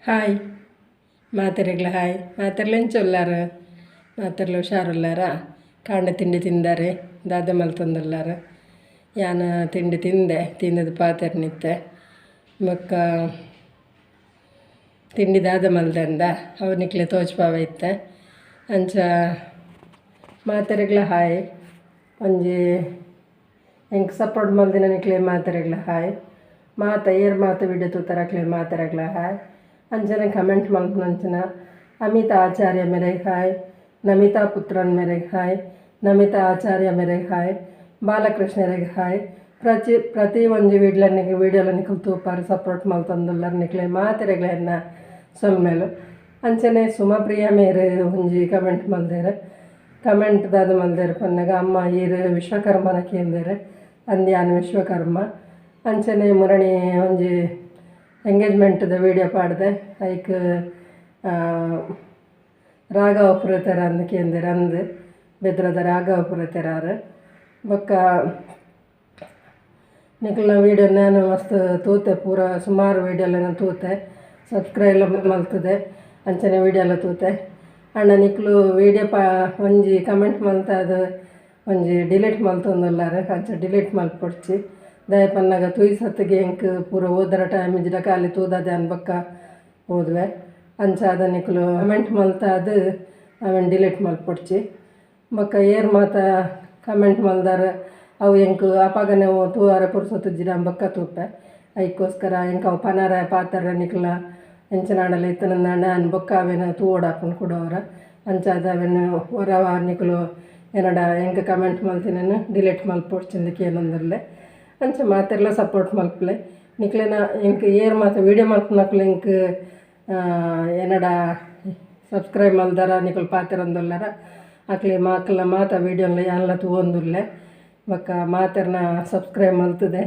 Hi ಮಾತೆರೆಗ್ಲ hi ಮಾತೆರ್ಲೆಂಚೊಲ್ಲಾರ ಮಾತೆರ್ಲು ಹುಷಾರುಲ್ಲಾರ ಕಾಂಡ ತಿಂಡಿ ತಿಂದಾರೆ ದಾದ ಮಲ್ತೊಂದುಲ್ಲಾರ ಯಾನ ತಿಂಡಿ ತಿಂದದ ಪಾತೆರ್ ನಿತ್ತೆ ಬೊಕ್ಕ ತಿಂಡಿ ದಾದ ಮಲ್ದಂದ ಅವನಿಕ್ಲೆ ತೋಚ್ಪಾವ ಇತ್ತೆ ಅಂಚ ಮಾತೆರೆಗ್ಲ ಹಾಯ್ ಒಂಜಿ ಎಂಕ್ ಸಪೋರ್ಟ್ ಮಲ್ದಿನ ನಿಕ್ಲೆ ಮಾತೆರೆಗ್ಲ ಹಾಯ್ ಏರ್ ಮಾತ ವಿಡಿಯೋ ತೂತರಕ್ಲೆ ಮಾತೆರೆಗ್ಲ ಹಾಯ್ ಅಂಚನೆ ಕಮೆಂಟ್ ಮಲ್ಪುನಂಚಿನ ಅಮಿತಾ ಆಚಾರ್ಯ ಮೇರೆಗೆ ಹಾಯ್, ನಮಿತಾ ಪುತ್ರನ್ ಮೇರೆಗೆ ಹಾಯ್, ನಮಿತಾ ಆಚಾರ್ಯ ಮೇರೆಗೆ ಹಾಯ್, ಬಾಲಕೃಷ್ಣರಿಗೆ ಹಾಯ್. ಪ್ರತಿ ಒಂದು ವೀಡಿಯೋಲನಿಗೆ ತೂಪಾರು ಸಪೋರ್ಟ್ ಮಲ್ತಂದುಲ್ಲರು ನಿಕ್ಲೆ ಮಾತೆರೆಗ್ಲನ್ನ ಸೊಲ್ಮೇಲು ಅಂಚನೆ ಸುಮಪ್ರಿಯ ಮೇರೆ ಒಂಜಿ ಕಮೆಂಟ್ ಮಲ್ದೇರೆ ಕಮೆಂಟ್ ದಾದ ಮಲ್ದೇರೆ ಪನ್ನಾಗ ಅಮ್ಮ ಈರು ವಿಶ್ವಕರ್ಮನ ಕೇಂದೇರೆ ಅಂದ್ಯಾನ ವಿಶ್ವಕರ್ಮ ಅಂಚನೆ ಮುರಣಿ ಒಂಜಿ ಎಂಗೇಜ್ಮೆಂಟ್ದ ವೀಡಿಯೋ ಪಾಡ್ದೆ ಐಕ್ ರಾಘವ ಪುರತೆರ ಅಂದ್ ಕೇಂದ್ರ ಅಂದ್ ಬೆದ್ರದ ರಾಘವ ಪುರತೆರಾರು ಬೊಕ್ಕ ನಿಕ್ಲ ವೀಡಿಯೋ ನಾನು ಮಸ್ತ್ ತೂತೆ ಪೂರ ಸುಮಾರು ವೀಡಿಯೋಲ ತೂತೆ ಸಬ್ಸ್ಕ್ರೈಬ್ ಮಲ್ತದೆ ಅಂಚನೆ ವೀಡಿಯೋಲ ತೂತೆ ಅಣ್ಣ ನಿಕ್ಲು ವೀಡಿಯೋ ಒಂಜಿ ಕಮೆಂಟ್ ಮಲ್ತ ಅದು ಒಂಜಿ ಡಿಲೀಟ್ ಮಲ್ತೊಂದುಲ್ಲಾರೆ ಅಂಚ ಡಿಲೀಟ್ ಮಲ್ಪೊಡ್ಚಿ ದಯ ಪನ್ನಾಗ ತೂಯಿ ಸತ್ತಿಗೆ ಎಂಕ್ ಪೂರ ಓದರ ಟೈಮ್ ಇಜ್ಜಿಡ ಖಾಲಿ ತೂದದೆ ಅನ್ಬಕ್ಕ ಓದುವೆ ಅಂಚ ಅದ ನಿಕ್ಲು ಕಮೆಂಟ್ ಮಲ್ತ ಅದು ಅವೇನು ಡಿಲೀಟ್ ಮಲ್ಪೊಡ್ಚಿ ಬೊಕ್ಕ ಏರ್ ಮಾತ ಕಮೆಂಟ್ ಮಲ್ದಾರ ಅವು ಎಂಕ್ ಅಪಾಗನೆ ತೂವಾರ ಪುರ್ಸೊತ್ತು ಇಜ್ಜಿಡ ಅಂಬಕ್ಕ ತೂಪೆ ಅದಕ್ಕೋಸ್ಕರ ಎಂಕ್ ಅವು ಪನಾರ ಪಾತರ ನಿಕ್ಲ ಎಂಚನಾಡಲ್ಲ ಇತ್ತನಂದ ನಾನು ಬೊಕ್ಕ ಅವೇನು ತೂವೋಡಾಪನ್ ಕೊಡೋರ ಅಂಚ ಅದು ಅವೇನು ಹೊರವ ನಿಕ್ಲು ಏನಡ ಎಂಕ್ ಕಮೆಂಟ್ ಮಲ್ತಿನೇನು ಡಿಲೀಟ್ ಮಲ್ಪೊಡ್ಚಿಂದಕ್ಕೆ ಏನಂದಿರಲೆ ಅಂಚ ಮಾತೆರ್ಲ ಸಪೋರ್ಟ್ ಮಲ್ಪಲೆ ನಿಕ್ಲೆನ ಎಂಕ್ ಏರ್ ಮಾತ ವೀಡಿಯೋ ಮಲ್ಪನಕ್ಲೆ ಎಂಕ್ ಏನಡ ಸಬ್ಸ್ಕ್ರೈಬ್ ಮಲ್ದಾರ ನಿಕ್ಲು ಪಾತೆರಂದುಲ್ಲಾರ ಅಕ್ಲೆ ಮಾತ ವೀಡಿಯೋಲ್ಲ ಎಲ್ಲ ತೂವೊಂದುಲ್ಲೆ ಬೊಕ್ಕ ಮಾತೆರ್ನ ಸಬ್ಸ್ಕ್ರೈಬ್ ಮಲ್ತದೆ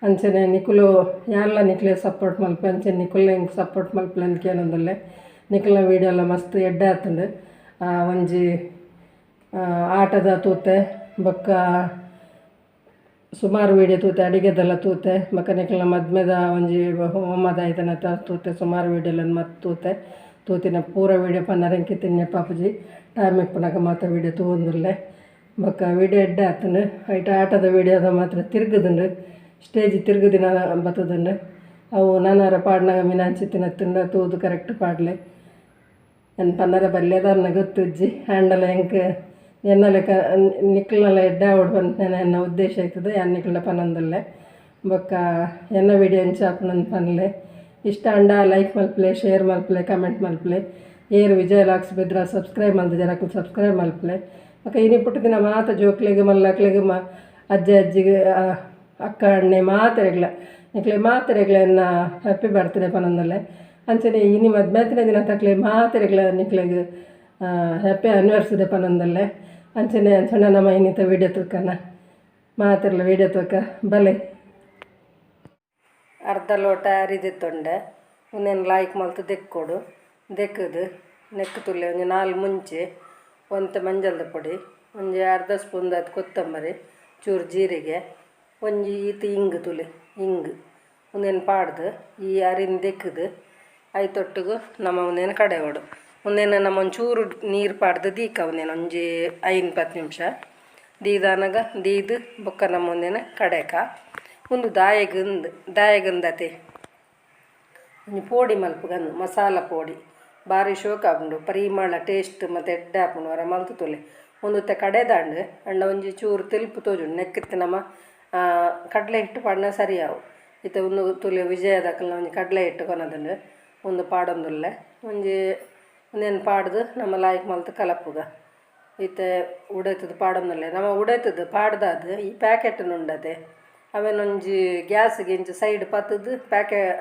ಅಂಚನೆ ನಿಕ್ಲು ಯಾನ್ಲ ನಿಕ್ಲೆ ಸಪೋರ್ಟ್ ಮಲ್ಪೆ ಅಂಚನೆ ನಿಕ್ಲೆ ಎಂಕ್ ಸಪೋರ್ಟ್ ಮಲ್ಪಲೆ ಅಂದ್ಕೆ ಏನಂದುಲ್ಲೆ ನಿಕ್ಲ ವೀಡಿಯೋಲ್ಲ ಮಸ್ತ್ ಎಡ್ಡೆ ಆತುಂಡು ಒಂಜಿ ಆಟದ ತೂತೆ ಬೊಕ್ಕ ಸುಮಾರು ವೀಡಿಯೋ ತೂತೆ ಅಡಿಗೆದೆಲ್ಲ ತೂತೆ ಬೊಕ್ಕ ನಿಕ್ಲ ಮದ್ಮೆದ ಒಂಜಿ ಹೋಮದ ಇದನ್ನ ತೂತೆ ಸುಮಾರು ವೀಡಿಯೋಲನ್ನು ಮತ್ತೆ ತೂತಿನ ಪೂರ ವೀಡಿಯೋ ಪನ್ನರೆಂಕಿ ತಿನ್ನೆ ಪಾಪುಜಿ ಟೈಮ್ ಇಪ್ಪನಾಗ ಮಾತ್ರ ವೀಡಿಯೋ ತೂವೊಂದುಲ್ಲೆ ಬೊಕ್ಕ ವೀಡಿಯೋ ಎಡ್ಡೆ ಆತುಂಡು ಐಟ ಆಟದ ವೀಡಿಯೋದ ಮಾತ್ರ ತಿರುಗುದುಂಡು ಸ್ಟೇಜ್ ತಿರುಗುದಿನ ಬತ್ತದುಂಡು ಅವು ನಾನಾರ ಪಾಡ್ನಾಗ ಮಿನಾಂಚಿ ತಿನ್ನತ್ತುಂಡು ತೂದು ಕರೆಕ್ಟ್ ಪಾಡ್ಲೆ ನನ್ನ ಪನ್ನರ ಬಲ್ಯದನ್ನ ಗೊತ್ತುಜ್ಜಿ ಹ್ಯಾಂಡಲ್ ಎಂಕ್ ಎನ್ನಲೆಕ್ಕ ನಿಕ್ಲನೆಲ್ಲ ಎಡ್ಡೆ ಆವಡ್ ಬಂತ ಎನ್ನ ಉದ್ದೇಶ ಆಯ್ತದೆ ಯಾನ್ ನಿಕ್ಲ ಪನೊಂದುಲ್ಲೆ ಬೊಕ್ಕ ಎನ್ನ ವೀಡಿಯೋ ಎಂಚಾಪುನಂದು ಪನ್ಲೆ ಇಷ್ಟ ಅಂಡ ಲೈಕ್ ಮಲ್ಪಲೆ ಶೇರ್ ಮಲ್ಪಲೆ ಕಮೆಂಟ್ ಮಲ್ಪಲೆ ಏರು ವಿಜಯ ಲಾಕ್ಸ್ ಬೆದ್ರ ಸಬ್ಸ್ಕ್ರೈಬ್ ಮಲ್ದಿದೆ ಜನಕ್ಕೆ ಸಬ್ಸ್ಕ್ರೈಬ್ ಮಲ್ಪಲೆ ಬೊಕ್ಕ ಇನಿ ಪುಟ್ಟ ದಿನ ಮಾತ ಜೋಕ್ಲೆಗೆ ಮಲ್ಲಕ್ಲೆಗೆ ಅಜ್ಜಿಗೆ ಅಕ್ಕ ಅಣ್ಣೆ ಮಾತೆರೆಗ್ಲ ನಿಕ್ಲೆ ಮಾತೆರೆಗ್ಲನ್ನ ಹ್ಯಾಪಿ ಬರ್ತ್ಡೇ ಪನೊಂದುಲ್ಲೆ ಅಂಚನೆ ಇನಿ ಮದ್ಮೆತ್ತಿನ ದಿನ ತಕ್ಲೆ ಮಾತೆರೆಗ್ಲ ನಿಕ್ಲೆಗೆ ಹ್ಯಾಪಿ ಆ್ಯನಿವರ್ಸರಿ ಪನೊಂದುಲ್ಲೆ ಅಂಚನೆ ಅಂಚಣ್ಣ ನಮ್ಮ ಇನ್ನಿತ ವೀಡಿಯೋ ತೂಕನ ಮಾತೆರ್ಲ ವೀಡಿಯೋ ತೂಕ ಬಲೆ ಅರ್ಧ ಲೋಟ ಅರಿದಿತ್ತೊಂಡೆ ಇನ್ನೇನು ಲಾಯ್ಕ್ ಮಲ್ತು ದೆಕ್ಕೊಡು ದೆಕ್ಕದು ನೆಕ್ಕು ತುಲ್ಲೆ ಒಂಜಿ 4 ಮುಂಚೆ ಒಂತೆ ಮಂಜಲ್ದ ಪೊಡಿ ಒಂಜಿ ಅರ್ಧ ಸ್ಪೂನ್ ಅದು ಕೊತ್ತಂಬರಿ ಚೂರು ಜೀರಿಗೆ ಒಂಜಿ ಈತು ಇಂಗು ತುಲೆ ಇಂಗು ಒಂದೇನು ಪಾಡ್ದು ಈ ಅರಿನ ದೆಕ್ಕದು ಐತೊಟ್ಟಿಗೂ ನಮ್ಮ ಒಂದೇನು ಕಡೆ ಹೊಡು ಒಂದೇನು ನಮ್ಮ ಒಂಚೂರು ನೀರು ಪಾಡ್ದು ದೀಕ ಒಂದೇನು ಒಂಜಿ 5-10 ನಿಮಿಷ ದೀದಾನಾಗ ದೀದು ಬೊಕ್ಕ ನಮ್ಮ ಒಂದೇನು ಕಡೆಕ ಒಂದು ದಾಯಗಂದತೆ ಒಂಜಿ ಪೋಡಿ ಮಲ್ಪುಗಂದು ಮಸಾಲ ಪೋಡಿ ಭಾರಿ ಶೋಕ ಆಪುಂಡು ಪರಿಮಳ ಟೇಸ್ಟ್ ಮತ್ತು ಎಡ್ಡೆ ಆಪುಂಡು ಅವರ ಮಲ್ತು ತೊಲೆ ಒಂದುತ್ತೆ ಕಡೆದಾಂಡು ಅಂಡ ಒಂಜಿ ಚೂರು ತೆಲ್ಪು ತೋಜುಂಡು ನೆಕ್ಕಿತ್ತು ನಮ್ಮ ಕಡಲೆ ಹಿಟ್ಟು ಪಾಡ್ನ ಸರಿಯಾವು ಇತ್ತೆ ಒಂದು ತುಲೆ ವಿಜಯದಕ್ಕಲ್ಲ ಒಂಜಿ ಕಡಲೆ ಹಿಟ್ಟು ಕೊನದುಂಡು ಒಂದು ಪಾಡೊಂದುಲ್ಲೆ ಒಂದೇನು ಪಾಡ್ದು ನಮ್ಮ ಲಾಯ್ಕ್ ಮಲ್ತು ಕಲಪುಗ ಇತ್ತೆ ಉಡೈತದ ಪಾಡೊಂದುಲ್ಲೆ ನಮ್ಮ ಉಡೈತದ ಪಾಡ್ದಾದ ಈ ಪ್ಯಾಕೆಟ್ನು ಉಂಡತೆ ಅವೇನೊಂಜಿ ಗ್ಯಾಸ್ಗೆ ಇಂಚು ಸೈಡ್ ಪತ್ತದು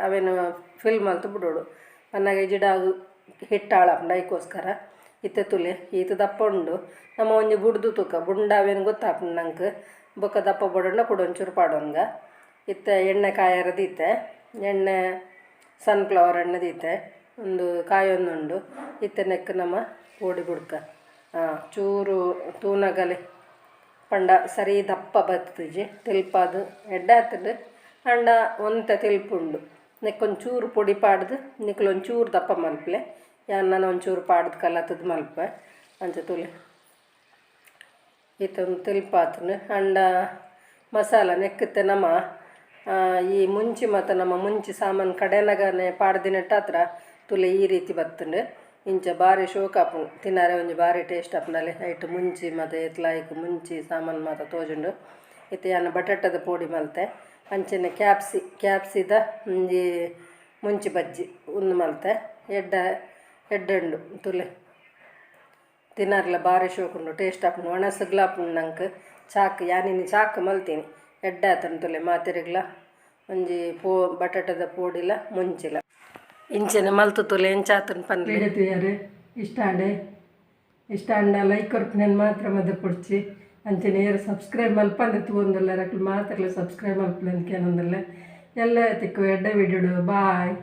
ಅವೇನು ಫಿಲ್ ಮಲ್ತು ಬಿಡೋಡು ಪನ್ನಾಗ ಜಿಡ ಹಿಟ್ಟು ಹಾಳಾಪುಂಡು ಅದಕ್ಕೋಸ್ಕರ ಇತ್ತೆ ತುಲೆ ಈತ ದಪ್ಪ ಉಂಡು ನಮ್ಮ ಒಂಜಿ ಬುಡ್ದು ತೂಕ ಬುಂಡ ಅವೇನು ಗೊತ್ತಾಪುಂಡು ನಂಗೆ ಬೊಕ್ಕ ದಪ್ಪ ಬಡೋಣ ಕೊಡೊಂಚೂರು ಪಾಡೋಂಗ ಇತ್ತೆ ಎಣ್ಣೆ ಕಾಯರ ದೀತೆ ಎಣ್ಣೆ ಸನ್ಫ್ಲವರ್ ಎಣ್ಣೆ ದೀತೆ ಒಂದು ಕಾಯೊಂದುಂಡು ಇತ್ತೆ ನೆಕ್ ನಮ್ಮ ಪೋಡಿ ಬುಡ್ಕ ಚೂರು ತೂನಗಲೆ ಪಂಡ ಸರಿ ದಪ್ಪ ಬತ್ತುಜಿ ತೆಲ್ಪಾದು ಎಡ್ಡೆ ಆತುಂಡು ಅಂಡ ಒಂತೆ ತೆಲ್ಪುಂಡು ನೆಕ್ಕೊಂಚೂರು ಪೊಡಿ ಪಾಡ್ದು ನಿಕ್ಲೊಂಚೂರು ದಪ್ಪ ಮಲ್ಪಲೆ ನಾನು ಒಂಚೂರು ಪಾಡ್ದು ಕಲತದ್ದು ಮಲ್ಪ ಅಂಚ ತುಲೆ ಈತೊಂದು ತಿಲ್ಪಾತನು ಅಂಡ ಮಸಾಲ ನೆಕ್ಕತ್ತೆ ನಮ್ಮ ಈ ಮುಂಚಿ ಮತ್ತು ನಮ್ಮ ಮುಂಚಿ ಸಾಮಾನು ಕಡೆನಾಗನೆ ಪಾಡ್ದಿನಟ್ಟ ಹತ್ರ ತುಲೆ ಈ ರೀತಿ ಬತ್ತಂಡು ಇಂಚ ಭಾರಿ ಶೋಕ್ ಆಪು ತಿನ್ನಾರೆ ಒಂಜಿ ಭಾರಿ ಟೇಸ್ಟ್ ಆಪುಂಡಲೆ ಐಟ್ ಮುಂಚಿ ಮತ್ತು ಎತ್ಲಾಯ್ಕ್ ಮುಂಚಿ ಸಾಮಾನು ಮಾತ ತೋಜುಂಡು ಇತ್ತೆ ಯಾನ ಬಟಾಟದ ಪೋಡಿ ಮಲ್ತೆ ಅಂಚನೆ ಕ್ಯಾಪ್ಸಿದ ಒಂಜಿ ಮುಂಚಿ ಬಜ್ಜಿ ಉಂದು ಮಲ್ತೆ ಎಡ್ಡುಂಡು ತುಲೆ ತಿನ್ನಾರ್ಲ ಭಾರಿ ಶೋಕ್ ಉಂಡು ಟೇಸ್ಟ್ ಆಪುಂಡು ಒಣ ಸುಗ್ಲಾಪುಂಡು ನಂಗೆ ಚಾಕ್ ಯಾನಿನಿ ಚಾಕ್ ಮಲ್ತೀನಿ ಎಡ್ಡಾತನು ತುಲೆ ಮಾತಿರಿಗ್ಲ ಒಂಜಿ ಬಟಾಟದ ಪೋಡಿಲ ಮುಂಚಿಲ ಇಂಚನೆ ಮಲ್ತು ತುಲೆ ಎಂಚಾತನ ಪನ್ಲೆ ತುಯಾರೆ ಇಷ್ಟ ಅಂಡ ಲೈಕ್ ಕೊರ್ಪಿನ ಮಾತ್ರ ಮದ ಪೊಡ್ಚಿ ಅಂಚನೆ ಏರು ಸಬ್ಸ್ಕ್ರೈಬ್ ಮಲ್ಪಂದ್ರೆ ತೂಂದಲ್ಲ ರಕ್ಲು ಮಾತ್ರ ಸಬ್ಸ್ಕ್ರೈಬ್ ಮಲ್ಪಲೆ ಅಂತ ಕೇನೊಂದಲ್ಲ ಎಲ್ಲ ತಿಕ್ಕು ಎಡ್ಡ ವಿಡಿಯೋಡು ಬಾಯ್.